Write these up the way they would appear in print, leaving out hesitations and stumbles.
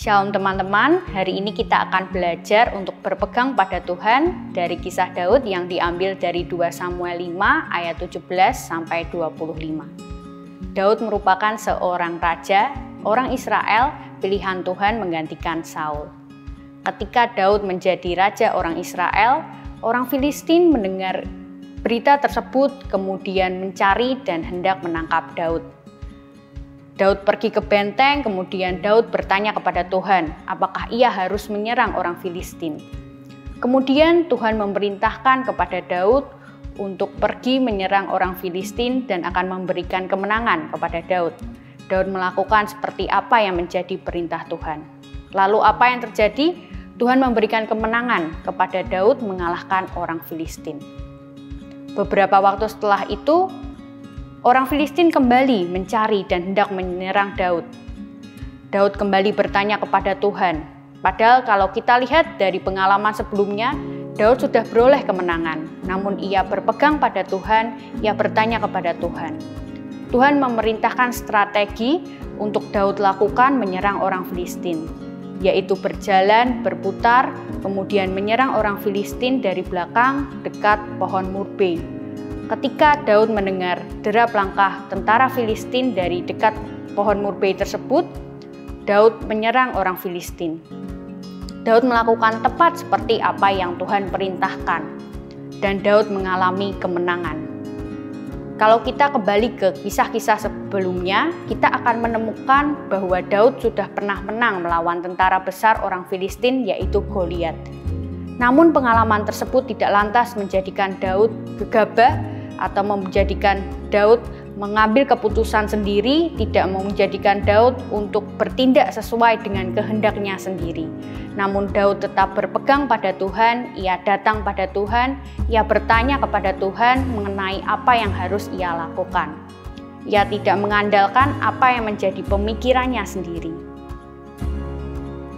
Shalom teman-teman, hari ini kita akan belajar untuk berpegang pada Tuhan dari kisah Daud yang diambil dari 2 Samuel 5 ayat 17 sampai 25. Daud merupakan seorang raja, orang Israel, pilihan Tuhan menggantikan Saul. Ketika Daud menjadi raja orang Israel, orang Filistin mendengar berita tersebut kemudian mencari dan hendak menangkap Daud. Daud pergi ke benteng, kemudian Daud bertanya kepada Tuhan, apakah ia harus menyerang orang Filistin. Kemudian Tuhan memerintahkan kepada Daud untuk pergi menyerang orang Filistin dan akan memberikan kemenangan kepada Daud. Daud melakukan seperti apa yang menjadi perintah Tuhan. Lalu apa yang terjadi? Tuhan memberikan kemenangan kepada Daud mengalahkan orang Filistin. Beberapa waktu setelah itu, orang Filistin kembali mencari dan hendak menyerang Daud. Daud kembali bertanya kepada Tuhan. Padahal kalau kita lihat dari pengalaman sebelumnya, Daud sudah beroleh kemenangan. Namun ia berpegang pada Tuhan, ia bertanya kepada Tuhan. Tuhan memerintahkan strategi untuk Daud lakukan menyerang orang Filistin, yaitu berjalan, berputar, kemudian menyerang orang Filistin dari belakang dekat pohon murbe. Ketika Daud mendengar derap langkah tentara Filistin dari dekat pohon murbe tersebut, Daud menyerang orang Filistin. Daud melakukan tepat seperti apa yang Tuhan perintahkan, dan Daud mengalami kemenangan. Kalau kita kembali ke kisah-kisah sebelumnya, kita akan menemukan bahwa Daud sudah pernah menang melawan tentara besar orang Filistin, yaitu Goliat. Namun pengalaman tersebut tidak lantas menjadikan Daud gegabah atau menjadikan Daud mengambil keputusan sendiri, tidak menjadikan Daud untuk bertindak sesuai dengan kehendaknya sendiri. Namun Daud tetap berpegang pada Tuhan, ia datang pada Tuhan, ia bertanya kepada Tuhan mengenai apa yang harus ia lakukan. Ia tidak mengandalkan apa yang menjadi pemikirannya sendiri.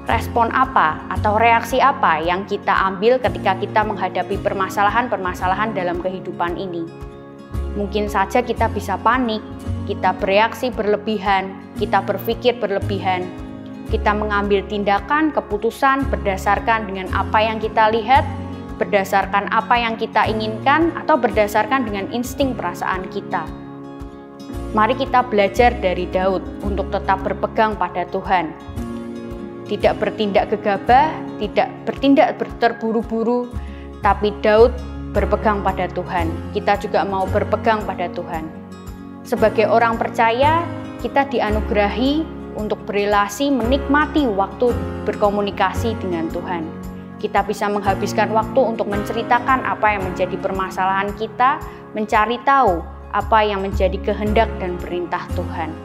Respon apa atau reaksi apa yang kita ambil ketika kita menghadapi permasalahan-permasalahan dalam kehidupan ini? Mungkin saja kita bisa panik, kita bereaksi berlebihan, kita berpikir berlebihan, kita mengambil tindakan, keputusan berdasarkan dengan apa yang kita lihat, berdasarkan apa yang kita inginkan, atau berdasarkan dengan insting perasaan kita. Mari kita belajar dari Daud untuk tetap berpegang pada Tuhan. Tidak bertindak gegabah, tidak bertindak terburu-buru, tapi Daud berpegang pada Tuhan. Kita juga mau berpegang pada Tuhan. Sebagai orang percaya, kita dianugerahi untuk berelasi, menikmati waktu berkomunikasi dengan Tuhan. Kita bisa menghabiskan waktu untuk menceritakan apa yang menjadi permasalahan kita, mencari tahu apa yang menjadi kehendak dan perintah Tuhan.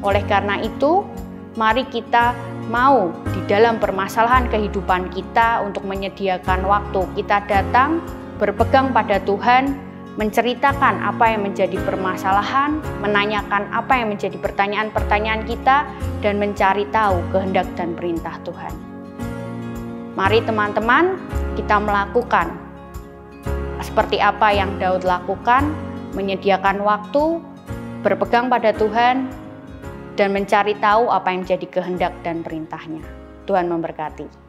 Oleh karena itu, mari kita mau di dalam permasalahan kehidupan kita untuk menyediakan waktu. Kita datang berpegang pada Tuhan, menceritakan apa yang menjadi permasalahan, menanyakan apa yang menjadi pertanyaan-pertanyaan kita, dan mencari tahu kehendak dan perintah Tuhan. Mari teman-teman, kita melakukan seperti apa yang Daud lakukan, menyediakan waktu, berpegang pada Tuhan, dan mencari tahu apa yang menjadi kehendak dan perintahnya. Tuhan memberkati.